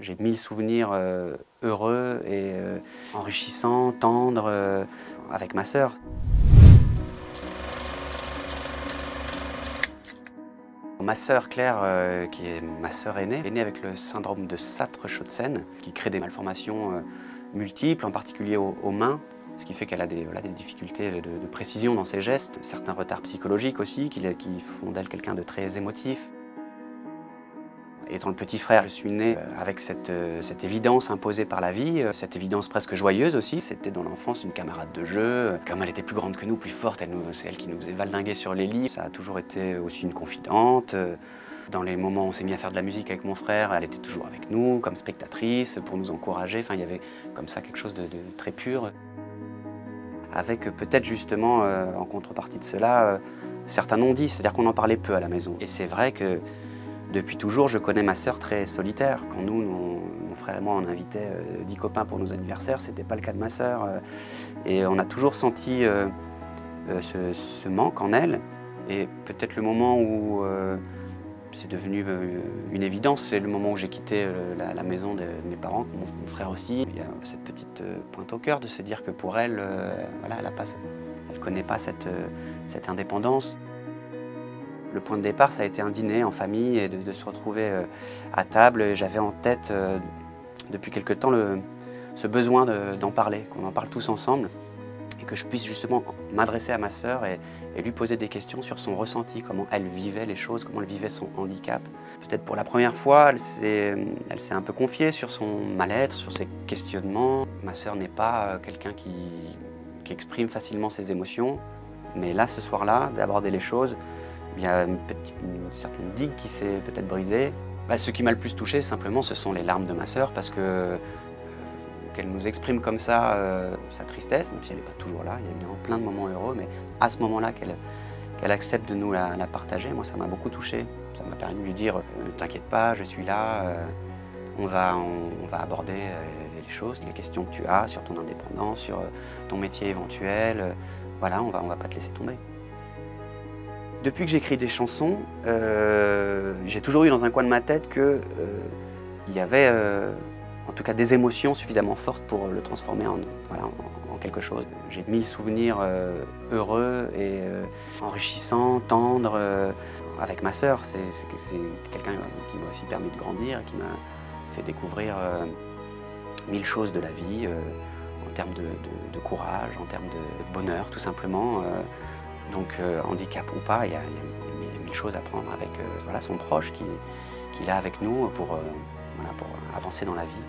J'ai 1000 souvenirs heureux et enrichissants, tendres avec ma sœur. Ma sœur Claire, qui est ma sœur aînée, est née avec le syndrome de Satre-Schautzen, qui crée des malformations multiples, en particulier aux mains, ce qui fait qu'elle a des difficultés de précision dans ses gestes, certains retards psychologiques aussi, qui font d'elle quelqu'un de très émotif. Étant le petit frère, je suis né avec cette évidence imposée par la vie, cette évidence presque joyeuse aussi. C'était dans l'enfance une camarade de jeu. Comme elle était plus grande que nous, plus forte, c'est elle qui nous faisait valdinguer sur les lits. Ça a toujours été aussi une confidente. Dans les moments où on s'est mis à faire de la musique avec mon frère, elle était toujours avec nous, comme spectatrice, pour nous encourager. Enfin, il y avait comme ça quelque chose de très pur. Avec peut-être justement, en contrepartie de cela, certains non-dits, c'est-à-dire qu'on en parlait peu à la maison. Et c'est vrai que depuis toujours, je connais ma sœur très solitaire. Quand mon frère et moi, on invitait 10 copains pour nos anniversaires, ce n'était pas le cas de ma sœur. Et on a toujours senti ce manque en elle. Et peut-être le moment où c'est devenu une évidence, c'est le moment où j'ai quitté la maison de mes parents, mon frère aussi. Il y a cette petite pointe au cœur de se dire que pour elle, voilà, elle ne connaît pas cette indépendance. Le point de départ, ça a été un dîner en famille et de se retrouver à table. J'avais en tête depuis quelque temps ce besoin d'en parler, qu'on en parle tous ensemble et que je puisse justement m'adresser à ma sœur et lui poser des questions sur son ressenti, comment elle vivait les choses, comment elle vivait son handicap. Peut-être pour la première fois, elle s'est un peu confiée sur son mal-être, sur ses questionnements. Ma sœur n'est pas quelqu'un qui exprime facilement ses émotions, mais là, ce soir-là, d'aborder les choses, il y a une certaine digue qui s'est peut-être brisée. Ce qui m'a le plus touché, simplement, ce sont les larmes de ma sœur, parce que qu'elle nous exprime comme ça sa tristesse, même si elle n'est pas toujours là, il y a évidemment plein de moments heureux, mais à ce moment-là, qu'elle accepte de nous la partager, moi, ça m'a beaucoup touché. Ça m'a permis de lui dire « Ne t'inquiète pas, je suis là, on va aborder les choses, les questions que tu as sur ton indépendance, sur ton métier éventuel, voilà, on va pas te laisser tomber ». Depuis que j'écris des chansons, j'ai toujours eu dans un coin de ma tête qu'il y avait en tout cas des émotions suffisamment fortes pour le transformer en quelque chose. J'ai 1000 souvenirs heureux et enrichissants, tendres avec ma sœur. C'est quelqu'un qui m'a aussi permis de grandir, qui m'a fait découvrir 1000 choses de la vie, en termes de courage, en termes de bonheur tout simplement. Donc handicap ou pas, il y a 1000 choses à prendre avec son proche qu'il a avec nous pour avancer dans la vie.